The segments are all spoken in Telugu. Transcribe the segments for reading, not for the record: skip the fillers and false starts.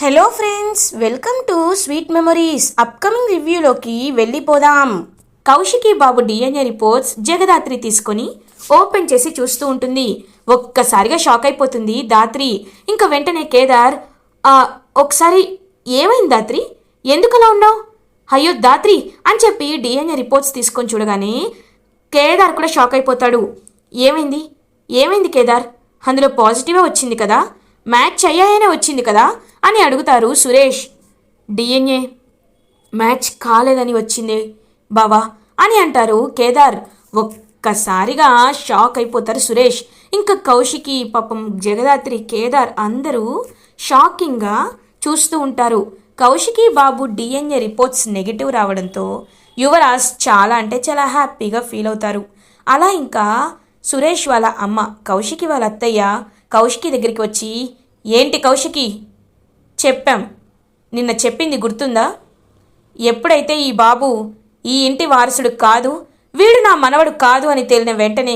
Hello friends, welcome to sweet memories. Upcoming రివ్యూలోకి వెళ్ళిపోదాం. కౌశికి బాబు డిఎన్ఏ రిపోర్ట్స్ జగదాత్రి తీసుకొని ఓపెన్ చేసి చూస్తూ ఉంటుంది. ఒక్కసారిగా షాక్ అయిపోతుంది దాత్రి. ఇంకా వెంటనే కేదార్, ఒకసారి ఏమైంది దాత్రి, ఎందుకలా ఉన్నావు? అయ్యో దాత్రి అని చెప్పి డిఎన్ఏ రిపోర్ట్స్ తీసుకొని చూడగానే కేదార్ కూడా షాక్ అయిపోతాడు. ఏమైంది ఏమైంది కేదార్, అందులో పాజిటివే వచ్చింది కదా, మ్యాచ్ అయ్యాయనే వచ్చింది కదా అని అడుగుతారు సురేష్. డిఎన్ఏ మ్యాచ్ కాలేదని వచ్చింది బావా అని అంటారు కేదార్. ఒక్కసారిగా షాక్ అయిపోతారు సురేష్. ఇంకా కౌశికి, పాపం జగదాత్రి, కేదార్ అందరూ షాకింగ్గా చూస్తూ ఉంటారు. Kaushiki Babu DNA reports negative రావడంతో యువరాజ్ చాలా అంటే చాలా హ్యాపీగా ఫీల్ అవుతారు. అలా ఇంకా సురేష్ వాళ్ళ అమ్మ కౌశికి వాళ్ళ అత్తయ్య కౌశికి దగ్గరికి వచ్చి, ఏంటి కౌశికి, చెప్పాం, నిన్న చెప్పింది గుర్తుందా? ఎప్పుడైతే ఈ బాబు ఈ ఇంటి వారసుడు కాదు, వీడు నా మనవడు కాదు అని తేలిన వెంటనే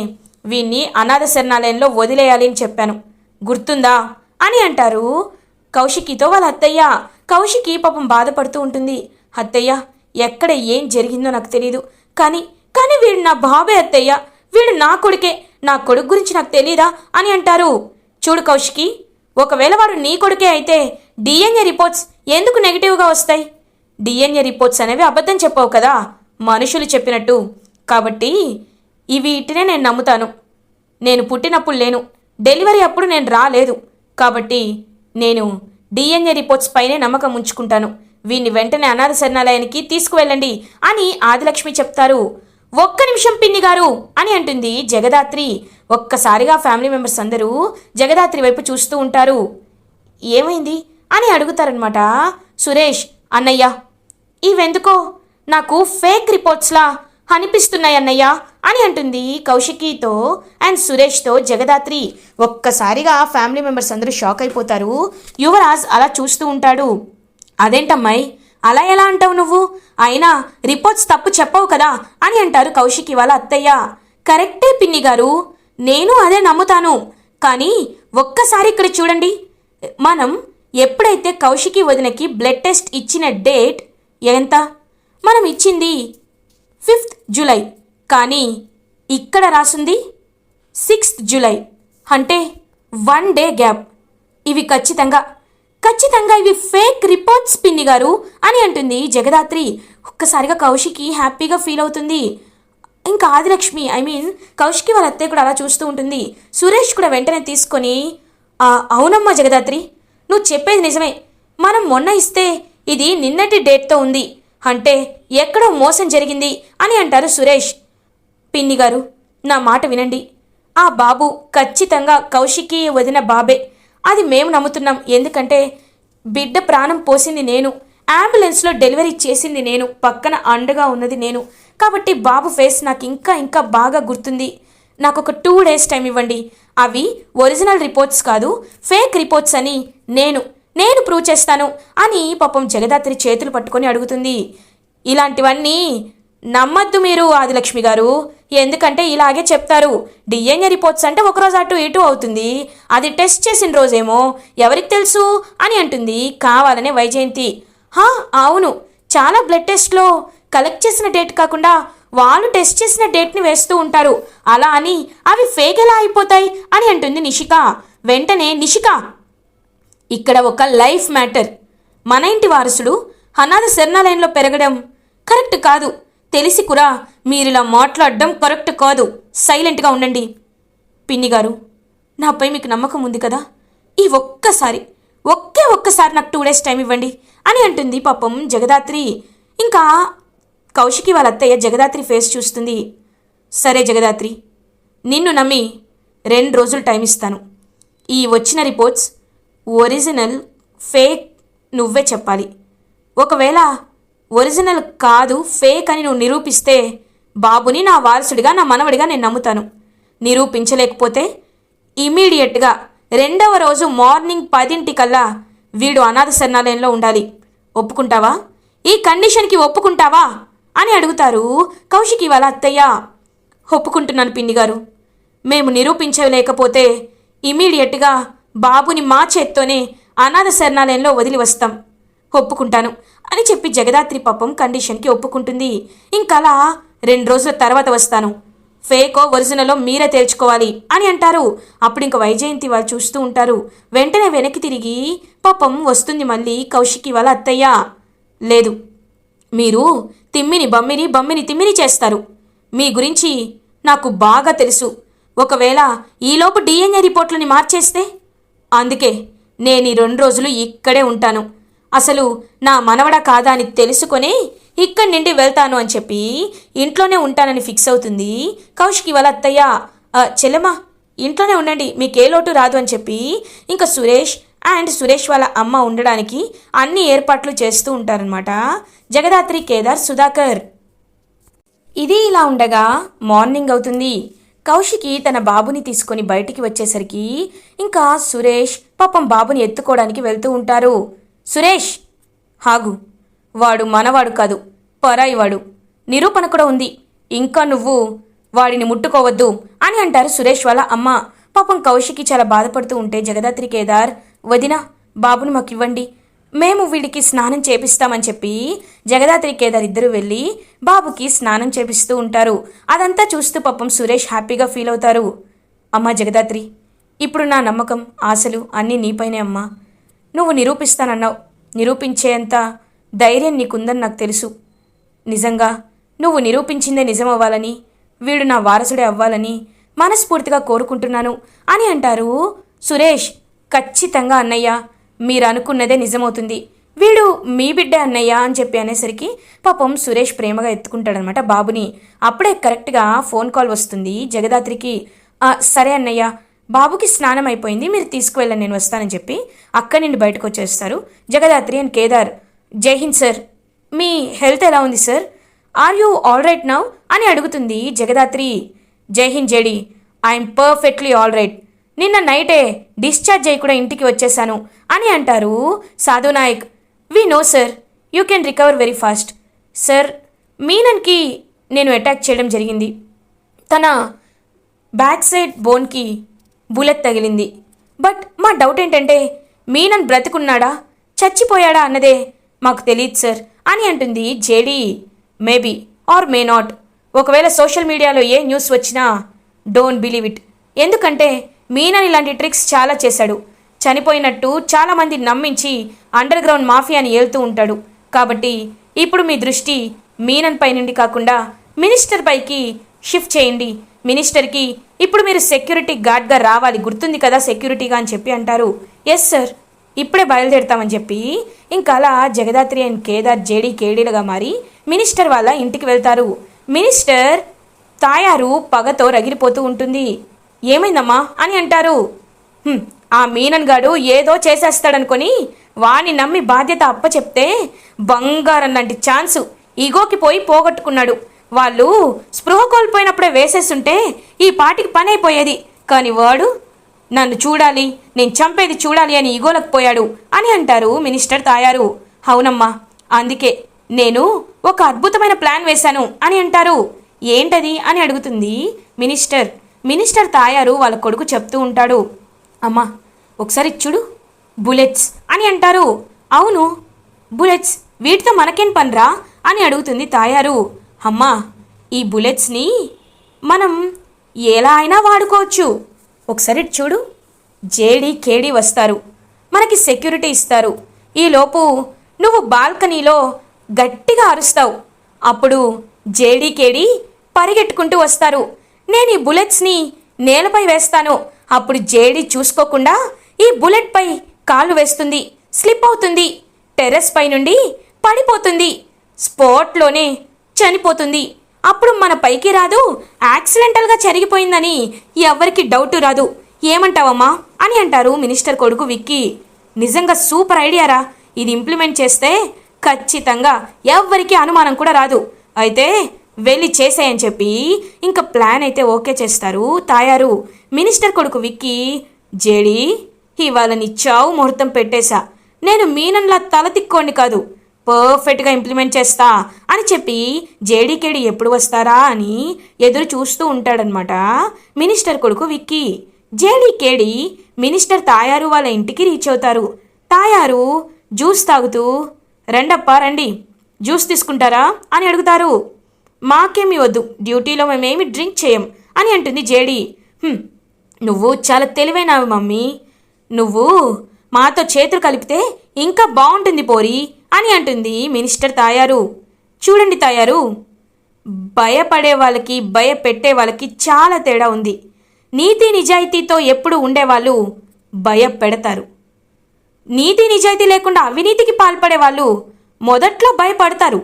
వీణ్ణి అనాథ శరణాలయంలో వదిలేయాలి అని చెప్పాను, గుర్తుందా అని అంటారు కౌశికితో వాళ్ళ అత్తయ్య. కౌశికి పాపం బాధపడుతూ ఉంటుంది. అత్తయ్య, ఎక్కడ ఏం జరిగిందో నాకు తెలీదు, కానీ వీడు నా బాబే అత్తయ్య, వీడు నా కొడుకే, నా కొడుకు గురించి నాకు తెలీదా అని అంటారు. చూడు కౌశికి, ఒకవేళ వాడు నీ కొడుకే అయితే డిఎన్ఏ రిపోర్ట్స్ ఎందుకు నెగిటివ్గా వస్తాయి? డిఎన్ఏ రిపోర్ట్స్ అనేవి అబద్ధం చెప్పావు కదా, మనుషులు చెప్పినట్టు. కాబట్టి వీటినే నేను నమ్ముతాను. నేను పుట్టినప్పుడు లేను, డెలివరీ అప్పుడు నేను రాలేదు, కాబట్టి నేను డిఎన్ఏ రిపోర్ట్స్ పైనే నమ్మకం ఉంచుకుంటాను. వీడిని వెంటనే అనాథ శరణాలయానికి తీసుకువెళ్ళండి అని ఆదిలక్ష్మి చెప్తారు. ఒక్క నిమిషం పిన్ని గారు అని అంటుంది జగదాత్రి. ఒక్కసారిగా ఫ్యామిలీ మెంబర్స్ అందరూ జగదాత్రి వైపు చూస్తూ ఉంటారు. ఏమైంది అని అడుగుతారనమాట సురేష్. అన్నయ్య, ఇవెందుకో నాకు ఫేక్ రిపోర్ట్స్లా అనిపిస్తున్నాయి అన్నయ్య అని అంటుంది కౌశికితో అండ్ సురేష్తో జగదాత్రి. ఒక్కసారిగా ఫ్యామిలీ మెంబర్స్ అందరూ షాక్ అయిపోతారు. యువరాజ్ అలా చూస్తూ ఉంటాడు. అదేంటమ్మాయి, అలా ఎలా అంటావు నువ్వు? అయినా రిపోర్ట్స్ తప్పు చెప్పవు కదా అని అంటారు కౌశికి వాళ్ళ అత్తయ్య. కరెక్టే పిన్ని గారు, నేను అదే నమ్ముతాను, కానీ ఒక్కసారి ఇక్కడ చూడండి. మనం ఎప్పుడైతే కౌశికి వదినకి బ్లడ్ టెస్ట్ ఇచ్చిన డేట్ ఎంత? మనం ఇచ్చింది 5th జూలై, కానీ ఇక్కడ రాసుంది 6th జూలై, అంటే 1 డే గ్యాప్. ఇవి ఖచ్చితంగా ఇవి ఫేక్ రిపోర్ట్స్ పిన్ని గారు అని అంటుంది జగదాత్రి. ఒక్కసారిగా కౌశికి హ్యాపీగా ఫీల్ అవుతుంది. ఇంకా ఆదిలక్ష్మి, కౌశికి వాళ్ళ అత్తయ్య కూడా అలా చూస్తూ ఉంటుంది. సురేష్ కూడా వెంటనే తీసుకొని, అవునమ్మా జగదాత్రి, నువ్వు చెప్పేది నిజమే, మనం మొన్న ఇస్తే ఇది నిన్నటి డేట్తో ఉంది, అంటే ఎక్కడో మోసం జరిగింది అని అంటారు సురేష్. పిన్ని గారు, నా మాట వినండి, ఆ బాబు ఖచ్చితంగా కౌశికి వదిన బాబే, అది మేము నమ్ముతున్నాం. ఎందుకంటే బిడ్డ ప్రాణం పోసింది నేను, అంబులెన్స్లో డెలివరీ చేసింది నేను, పక్కన అండగా ఉన్నది నేను, కాబట్టి బాబు ఫేస్ నాకు ఇంకా బాగా గుర్తుంది. నాకు ఒక 2 days టైం ఇవ్వండి, అవి ఒరిజినల్ రిపోర్ట్స్ కాదు, ఫేక్ రిపోర్ట్స్ అని నేను ప్రూవ్ చేస్తాను అని పాపం జగదాత్రి చేతులు పట్టుకొని అడుగుతుంది. ఇలాంటివన్నీ నమ్మద్దు మీరు ఆదిలక్ష్మి గారు, ఎందుకంటే ఇలాగే చెప్తారు. డిఎన్ఏ రిపోర్ట్స్ అంటే ఒకరోజు అటు ఇటు అవుతుంది, అది టెస్ట్ చేసిన రోజేమో ఎవరికి తెలుసు అని అంటుంది కావాలనే వైజయంతి. అవును, చాలా బ్లడ్ టెస్ట్లో కలెక్ట్ చేసిన డేట్ కాకుండా వాళ్ళు టెస్ట్ చేసిన డేట్ని వేస్తూ ఉంటారు, అలా అని అవి ఫేక్ ఎలా అయిపోతాయి అని అంటుంది నిషిక. వెంటనే నిషిక, ఇక్కడ ఒక లైఫ్ మ్యాటర్, మన ఇంటి వారసుడు అనాథ శరణాలయంలో పెరగడం కరెక్ట్ కాదు, తెలిసి కూడా మీరిలా మాట్లాడడం కరెక్ట్ కాదు, సైలెంట్గా ఉండండి. పిన్ని గారు, నాపై మీకు నమ్మకం ఉంది కదా, ఈ ఒక్కసారి నాకు 2 days టైం ఇవ్వండి అని అంటుంది పాపం జగదాత్రి. ఇంకా కౌశికి వాళ్ళ అత్తయ్య జగదాత్రి ఫేస్ చూస్తుంది. సరే జగదాత్రి, నిన్ను నమ్మి 2 రోజులు టైం ఇస్తాను. ఈ వచ్చిన రిపోర్ట్స్ ఒరిజినల్ ఫేక్ నువ్వే చెప్పాలి. ఒకవేళ ఒరిజినల్ కాదు ఫేక్ అని నువ్వు నిరూపిస్తే బాబుని నా వారసుడిగా, నా మనవడిగా నేను నమ్ముతాను. నిరూపించలేకపోతే ఇమీడియట్గా 2వ రోజు మార్నింగ్ 10 వీడు అనాథ శరణాలయంలో ఉండాలి. ఒప్పుకుంటావా? ఈ కండిషన్కి ఒప్పుకుంటావా అని అడుగుతారు కౌశికి వాళ్ళ అత్తయ్య. ఒప్పుకుంటున్నాను పిన్ని గారు, మేము నిరూపించలేకపోతే ఇమీడియట్గా బాబుని మా చేత్తోనే అనాథ శరణాలయంలో వదిలి వస్తాం. ఒప్పుకుంటాను అని చెప్పి జగదాత్రి పాపం కండిషన్కి ఒప్పుకుంటుంది. ఇంకలా 2 రోజుల తర్వాత వస్తాను, ఫేకో ఒరిజినలో మీరే తేల్చుకోవాలి అని అంటారు. అప్పుడు ఇంక వైజయంతి వాళ్ళు చూస్తూ ఉంటారు. వెంటనే వెనక్కి తిరిగి పాపం వస్తుంది మళ్ళీ కౌశికి వాళ్ళ అత్తయ్య. లేదు, మీరు తిమ్మిని బమ్మిని బమ్మిని తిమ్మిని చేస్తారు. మీ గురించి నాకు బాగా తెలుసు. ఒకవేళ ఈలోపు డిఎన్ఏ రిపోర్ట్లని మార్చేస్తే? అందుకే నేను ఈ 2 రోజులు ఇక్కడే ఉంటాను. అసలు నా మనవడ కాదా అని తెలుసుకొని ఇక్కడి నుండి వెళ్తాను అని చెప్పి ఇంట్లోనే ఉంటానని ఫిక్స్ అవుతుంది కౌశికి వాళ్ళ అత్తయ్య. చెల్లెమ్మా, ఇంట్లోనే ఉండండి, మీకే లోటు రాదు అని చెప్పి ఇంకా సురేష్ వాళ్ళ అమ్మ ఉండడానికి అన్ని ఏర్పాట్లు చేస్తూ ఉంటారనమాట జగదాత్రి, కేదార్, సుధాకర్. ఇది ఇలా ఉండగా మార్నింగ్ అవుతుంది. కౌశికి తన బాబుని తీసుకొని బయటికి వచ్చేసరికి ఇంకా సురేష్ పాపం బాబుని ఎత్తుకోవడానికి వెళ్తూ ఉంటారు. సురేష్, హాగు, వాడు మనవాడు కాదు, పరాయివాడు. నిరూపణ కూడా ఉంది, ఇంకా నువ్వు వాడిని ముట్టుకోవద్దు అని అంటారు సురేష్ వాళ్ళ అమ్మ. పాపం కౌశికి చాలా బాధపడుతూ ఉంటే జగదాత్రి, కేదార్, వదినా బాబుని మాకు ఇవ్వండి, మేము వీడికి స్నానం చేపిస్తామని చెప్పి జగదాత్రి, కేదార్ ఇద్దరు వెళ్ళి బాబుకి స్నానం చేపిస్తూ ఉంటారు. అదంతా చూస్తూ పాపం సురేష్ హ్యాపీగా ఫీల్ అవుతారు. అమ్మా జగదాత్రి, ఇప్పుడు నా నమ్మకం, ఆశలు అన్నీ నీపైనే అమ్మా. నువ్వు నిరూపిస్తానన్నావు, నిరూపించేంత ధైర్యం నీకుందని నాకు తెలుసు. నిజంగా నువ్వు నిరూపించిందే నిజం అవ్వాలని, వీడు నా వారసుడే అవ్వాలని మనస్ఫూర్తిగా కోరుకుంటున్నాను అని అంటారు సురేష్. ఖచ్చితంగా అన్నయ్య, మీరు అనుకున్నదే నిజమవుతుంది, వీడు మీ బిడ్డే అన్నయ్య అని చెప్పి అనేసరికి పాపం సురేష్ ప్రేమగా ఎత్తుకుంటాడనమాట బాబుని. అప్పుడే కరెక్ట్గా ఫోన్ కాల్ వస్తుంది జగదాత్రికి. సరే అన్నయ్య, బాబుకి స్నానం అయిపోయింది, మీరు తీసుకువెళ్ళండి, నేను వస్తానని చెప్పి అక్కడి నుండి బయటకు వచ్చేస్తారు జగదాత్రి అండ్ కేదార్. జై హింద్ సార్, మీ హెల్త్ ఎలా ఉంది sir? Are you all right now అని అడుగుతుంది జగదాత్రి. జై హింద్ JD, I'm perfectly all right. నిన్న నైటే డిశ్చార్జ్ అయ్యి కూడా ఇంటికి వచ్చేసాను అని అంటారు Sadhu Nayak. We know sir, you can recover very fast. Sir, మీనన్కి నేను అటాక్ చేయడం జరిగింది. తన బ్యాక్ సైడ్ బోన్కి బుల్లెట్ తగిలింది. బట్ మా డౌట్ ఏంటంటే మీనన్ బ్రతికున్నాడా చచ్చిపోయాడా అన్నదే మాకు తెలియదు సార్ అని అంటుంది JD. Maybe or may not. ఒకవేళ సోషల్ మీడియాలో ఏ న్యూస్ వచ్చినా డోంట్ బిలీవ్ ఇట్. ఎందుకంటే మీనన్ ఇలాంటి ట్రిక్స్ చాలా చేశాడు. చనిపోయినట్టు చాలామంది నమ్మించి అండర్ గ్రౌండ్ మాఫియాని ఏలుతూ ఉంటాడు. కాబట్టి ఇప్పుడు మీ దృష్టి మీనన్ పై నుండి కాకుండా మినిస్టర్ పైకి షిఫ్ట్ చేయండి. మినిస్టర్కి ఇప్పుడు మీరు సెక్యూరిటీ గార్డ్గా రావాలి, గుర్తుంది కదా సెక్యూరిటీగా అని చెప్పి అంటారు. ఎస్ సార్, ఇప్పుడే బయలుదేరుతామని చెప్పి ఇంకా అలా జగదాత్రి అండ్ కేదార్ జేడీ కేడీలుగా మారి మినిస్టర్ వాళ్ళ ఇంటికి వెళ్తారు. మినిస్టర్ తాయారు పగతో రగిలిపోతూ ఉంటుంది. ఏమైందమ్మా అని అంటారు. ఆ మీనన్ గాడు ఏదో చేసేస్తాడనుకొని వాణ్ణి నమ్మి బాధ్యత అప్పచెప్తే బంగారం లాంటి ఛాన్సు ఈగోకి పోయి పోగొట్టుకున్నాడు. వాళ్ళు స్పృహ కోల్పోయినప్పుడే వేసేస్తుంటే ఈ పాటికి పని అయిపోయేది. కానీ వాడు నన్ను చూడాలి, నేను చంపేది చూడాలి అని ఈగోలకు పోయాడు అని అంటారు మినిస్టర్ తాయారు. అవునమ్మా, అందుకే నేను ఒక అద్భుతమైన ప్లాన్ వేశాను అని అంటారు. ఏంటది అని అడుగుతుంది మినిస్టర్ తాయారు వాళ్ళ కొడుకు చెప్తూ ఉంటాడు. అమ్మా ఒకసారి చూడు, బుల్లెట్స్ అని అంటారు. అవును, బుల్లెట్స్, వీటితో మనకేం పనిరా అని అడుగుతుంది తాయారు. అమ్మా, ఈ బుల్లెట్స్ని మనం ఎలా అయినా వాడుకోవచ్చు. ఒకసారి చూడు, జేడీ కేడీ వస్తారు, మనకి సెక్యూరిటీ ఇస్తారు. ఈలోపు నువ్వు బాల్కనీలో గట్టిగా అరుస్తావు. అప్పుడు జేడీ కేడీ పరిగెట్టుకుంటూ వస్తారు. నేను ఈ బుల్లెట్స్ని నేలపై వేస్తాను. అప్పుడు జేడీ చూసుకోకుండా ఈ బుల్లెట్పై కాళ్ళు వేస్తుంది, స్లిప్ అవుతుంది, టెర్రస్ పై నుండి పడిపోతుంది, స్పాట్లోనే చనిపోతుంది. అప్పుడు మన పైకి రాదు, యాక్సిడెంటల్గా జరిగిపోయిందని ఎవ్వరికి డౌట్ రాదు. ఏమంటావమ్మా అని అంటారు మినిస్టర్ కొడుకు విక్కీ. నిజంగా సూపర్ ఐడియారా, ఇది ఇంప్లిమెంట్ చేస్తే ఖచ్చితంగా ఎవ్వరికి అనుమానం కూడా రాదు. అయితే వెళ్ళి చేసేయని చెప్పి ఇంకా ప్లాన్ అయితే ఓకే చేస్తారు తాయారు. మినిస్టర్ కొడుకు విక్కీ, జేడీ ఇవాళ నీ చావు ముహూర్తం పెట్టేశా, నేను మీనన్లా తల తిక్కోండి కాదు, పర్ఫెక్ట్గా ఇంప్లిమెంట్ చేస్తా అని చెప్పి జేడీకేడి ఎప్పుడు వస్తారా అని ఎదురు చూస్తూ ఉంటాడనమాట మినిస్టర్ కొడుకు విక్కీ. జేడీకేడి మినిస్టర్ తాయారు వాళ్ళ ఇంటికి రీచ్ అవుతారు. తాయారు జ్యూస్ తాగుతూ రండప్పా రండి జ్యూస్ తీసుకుంటారా అని అడుగుతారు. మాకేమీ వద్దు, డ్యూటీలో మేమేమి డ్రింక్ చేయం అని అంటుంది జేడి. నువ్వు చాలా తెలివైనవి మమ్మీ, నువ్వు మాతో చేతులు కలిపితే ఇంకా బాగుంటుంది పోరి అని అంటుంది మినిస్టర్ తాయారు. చూడండి తాయారు, భయపడే వాళ్ళకి భయపెట్టే వాళ్ళకి చాలా తేడా ఉంది. నీతి నిజాయితీతో ఎప్పుడు ఉండేవాళ్ళు భయపెడతారు. నీతి నిజాయితీ లేకుండా అవినీతికి పాల్పడే వాళ్ళు మొదట్లో భయపడతారు,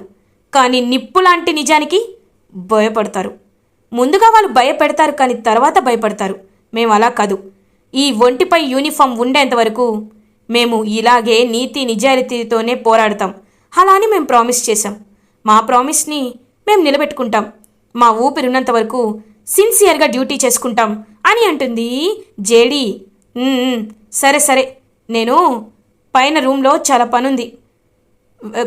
కానీ నిప్పు లాంటి నిజానికి భయపడతారు. ముందుగా వాళ్ళు భయపెడతారు కానీ తర్వాత భయపడతారు. మేము అలా కాదు. ఈ ఒంటిపై యూనిఫామ్ ఉండేంత వరకు మేము ఇలాగే నీతి నిజాయితీతోనే పోరాడతాం. అలా అని మేము ప్రామిస్ చేశాం. మా ప్రామిస్ని మేము నిలబెట్టుకుంటాం. మా ఊపిరినంత వరకు సిన్సియర్గా డ్యూటీ చేసుకుంటాం అని అంటుంది జేడి. సరే సరే, నేను పైన రూమ్లో చాలా పనుంది,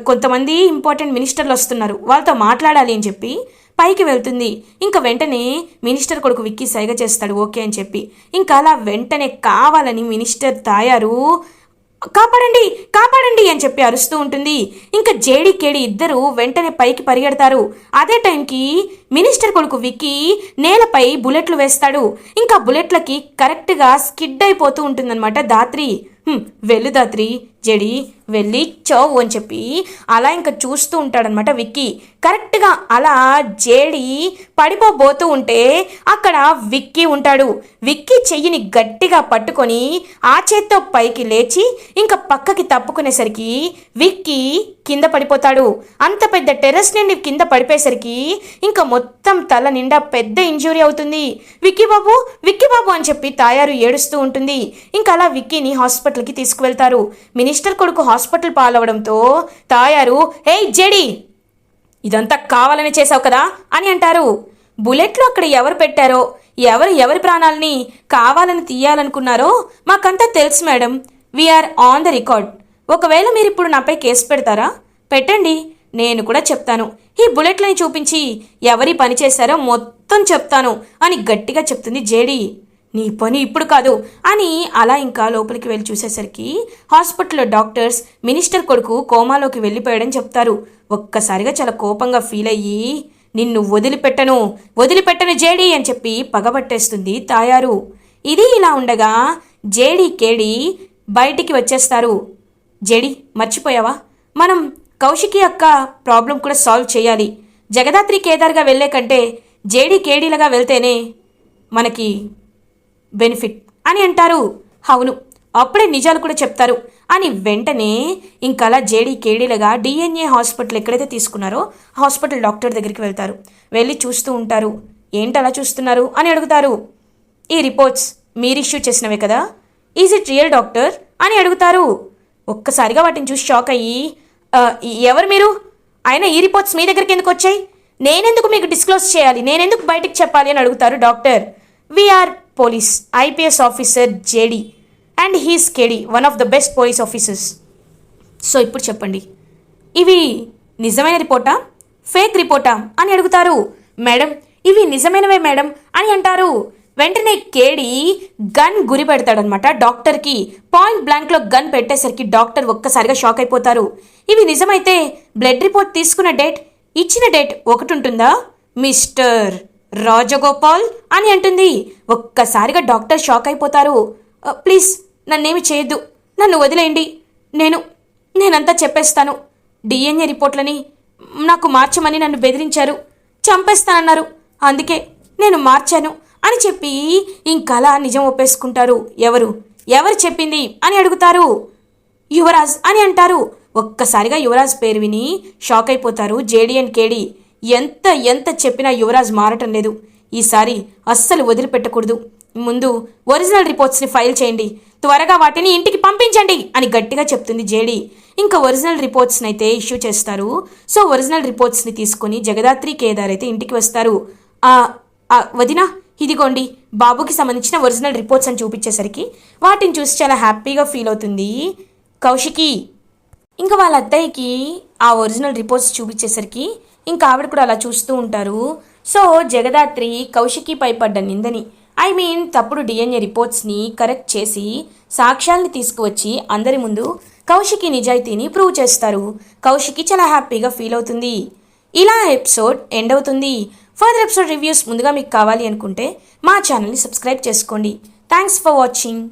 కొంతమంది ఇంపార్టెంట్ మినిస్టర్లు వస్తున్నారు, వాళ్ళతో మాట్లాడాలి అని చెప్పి పైకి వెళ్తుంది. ఇంకా వెంటనే మినిస్టర్ కొడుకు విక్కీ సైగ చేస్తాడు ఓకే అని చెప్పి. ఇంకా అలా వెంటనే కావాలని మినిస్టర్ తాయారు కాపాడండి కాపాడండి అని చెప్పి అరుస్తూ ఉంటుంది. ఇంకా జేడి కేడి ఇద్దరు వెంటనే పైకి పరిగెడతారు. అదే టైంకి మినిస్టర్ కొడుకు విక్కీ నేలపై బుల్లెట్లు వేస్తాడు. ఇంకా బుల్లెట్లకి కరెక్ట్గా స్కిడ్ అయిపోతూ ఉంటుందన్నమాట దాత్రి. వెళ్ళు దాత్రి, జడి వెళ్ళి చౌ అని చెప్పి అలా ఇంకా చూస్తూ ఉంటాడనమాట విక్కీ. కరెక్ట్గా అలా జేడి పడిపోబోతూ ఉంటే అక్కడ విక్కీ ఉంటాడు. విక్కీ చెయ్యిని గట్టిగా పట్టుకొని ఆ చేత్తో పైకి లేచి ఇంకా పక్కకి తప్పుకునేసరికి విక్కీ కింద పడిపోతాడు. అంత పెద్ద టెర్రస్ నుండి కింద పడిపోయేసరికి ఇంకా మొత్తం తల నిండా పెద్ద ఇంజురీ అవుతుంది. విక్కీ బాబు అని చెప్పి తాయారు ఏడుస్తూ ఉంటుంది. ఇంకా అలా విక్కీని హాస్పిటల్కి తీసుకువెళ్తారు. మినిస్టర్ కొడుకు హాస్పిటల్ పాలవడంతో తాయారు ఏయ్ జేడి, ఇదంతా కావాలని చేసావు కదా అని అంటారు. బుల్లెట్లు అక్కడ ఎవరు పెట్టారో, ఎవరి ప్రాణాలని కావాలని తీయాలనుకున్నారో మాకంతా తెలుసు madam. We're on the record. ఒకవేళ మీరు ఇప్పుడు నాపై కేసు పెడతారా? పెట్టండి, నేను కూడా చెప్తాను. ఈ బుల్లెట్లని చూపించి ఎవరి పని చేశారో మొత్తం చెప్తాను అని గట్టిగా చెప్తుంది జేడి. నీ పని ఇప్పుడు కాదు అని అలా ఇంకా లోపలికి వెళ్ళి చూసేసరికి హాస్పిటల్లో డాక్టర్స్ మినిస్టర్ కొడుకు కోమాలోకి వెళ్ళిపోయాడని చెప్తారు. ఒక్కసారిగా చాలా కోపంగా ఫీల్ అయ్యి నిన్ను వదిలిపెట్టను జేడి అని చెప్పి పగబట్టేస్తుంది తాయారు. ఇది ఇలా ఉండగా జేడి కేడి బయటికి వచ్చేస్తారు. జేడి మర్చిపోయావా, మనం కౌశికి అక్క ప్రాబ్లం కూడా సాల్వ్ చేయాలి. జగదాత్రి కేదార్గా వెళ్ళే కంటే జేడి కేడీలుగా వెళ్తేనే మనకి బెనిఫిట్ అని అంటారు. అవును, అప్పుడే నిజాలు కూడా చెప్తారు అని వెంటనే ఇంకలా జేడి కేడీలుగా డిఎన్ఏ హాస్పిటల్ ఎక్కడైతే తీసుకున్నారో హాస్పిటల్ డాక్టర్ దగ్గరికి వెళ్తారు. వెళ్ళి చూస్తూ ఉంటారు. ఏంటి అలా చూస్తున్నారు అని అడుగుతారు. ఈ రిపోర్ట్స్ మీరు ఇష్యూ చేసినవే కదా, ఈజ్ ఇట్ రియల్ డాక్టర్ అని అడుగుతారు. ఒక్కసారిగా వాటిని చూసి షాక్ అయ్యి ఎవరు మీరు, అయినా ఈ రిపోర్ట్స్ మీ దగ్గరికి ఎందుకు వచ్చాయి, నేనెందుకు మీకు డిస్క్లోజ్ చేయాలి, నేనెందుకు బయటకు చెప్పాలి అని అడుగుతారు doctor. We are police IPS officer JD and his KD, one of the best police officers. So ఇప్పుడు చెప్పండి, ఇవి నిజమైన రిపోర్టా ఫేక్ రిపోర్టా అని అడుగుతారు. మేడం ఇవి నిజమైనవే మేడం అని అంటారు. వెంటనే కేడి గన్ గురి పెడతాడనమాట డాక్టర్కి. పాయింట్ బ్లాంక్లో గన్ పెట్టేసరికి డాక్టర్ ఒక్కసారిగా షాక్ అయిపోతారు. ఇవి నిజమైతే బ్లడ్ రిపోర్ట్ తీసుకున్న డేట్, ఇచ్చిన డేట్ ఒకటి ఉంటుందా మిస్టర్ రాజగోపాల్ అని అంటుంది. ఒక్కసారిగా డాక్టర్ షాక్ అయిపోతారు. ప్లీజ్ నన్నేమి చేయొద్దు, నన్ను వదిలేయండి, నేనంతా చెప్పేస్తాను. డిఎన్ఏ రిపోర్ట్లని నాకు మార్చమని నన్ను బెదిరించారు, చంపేస్తానన్నారు, అందుకే నేను మార్చాను అని చెప్పి ఇంకలా నిజం ఒప్పేసుకుంటారు. ఎవరు చెప్పింది అని అడుగుతారు. యువరాజ్ అని అంటారు. ఒక్కసారిగా యువరాజ్ పేరు విని షాక్ అయిపోతారు జేడి అండ్ కేడి. ఎంత చెప్పినా యువరాజ్ మారటం లేదు. ఈసారి అస్సలు వదిలిపెట్టకూడదు. ముందు ఒరిజినల్ రిపోర్ట్స్ని ఫైల్ చేయండి, త్వరగా వాటిని ఇంటికి పంపించండి అని గట్టిగా చెప్తుంది జేడి. ఇంకా ఒరిజినల్ రిపోర్ట్స్ని అయితే ఇష్యూ చేస్తారు. సో ఒరిజినల్ రిపోర్ట్స్ని తీసుకొని జగదాత్రి కేదార్ అయితే ఇంటికి వస్తారు. వదినా ఇదిగోండి బాబుకి సంబంధించిన ఒరిజినల్ రిపోర్ట్స్ అని చూపించేసరికి వాటిని చూసి చాలా హ్యాపీగా ఫీల్ అవుతుంది కౌశికి. ఇంకా వాళ్ళ అత్తయ్యకి ఆ ఒరిజినల్ రిపోర్ట్స్ చూపించేసరికి ఇంకా ఆవిడ కూడా అలా చూస్తూ ఉంటారు. సో జగదాత్రి కౌశికి పై పడ్డ నిందని తప్పుడు డిఎన్ఏ రిపోర్ట్స్ని కరెక్ట్ చేసి సాక్ష్యాల్ని తీసుకువచ్చి అందరి ముందు కౌశికి నిజాయితీని ప్రూవ్ చేస్తారు. కౌశికి చాలా హ్యాపీగా ఫీల్ అవుతుంది. ఇలా ఎపిసోడ్ ఎండ్ అవుతుంది. ఫర్దర్ ఎపిసోడ్ రివ్యూస్ ముందుగా మీకు కావాలి అనుకుంటే మా ఛానల్ని సబ్స్క్రైబ్ చేసుకోండి. Thanks for watching.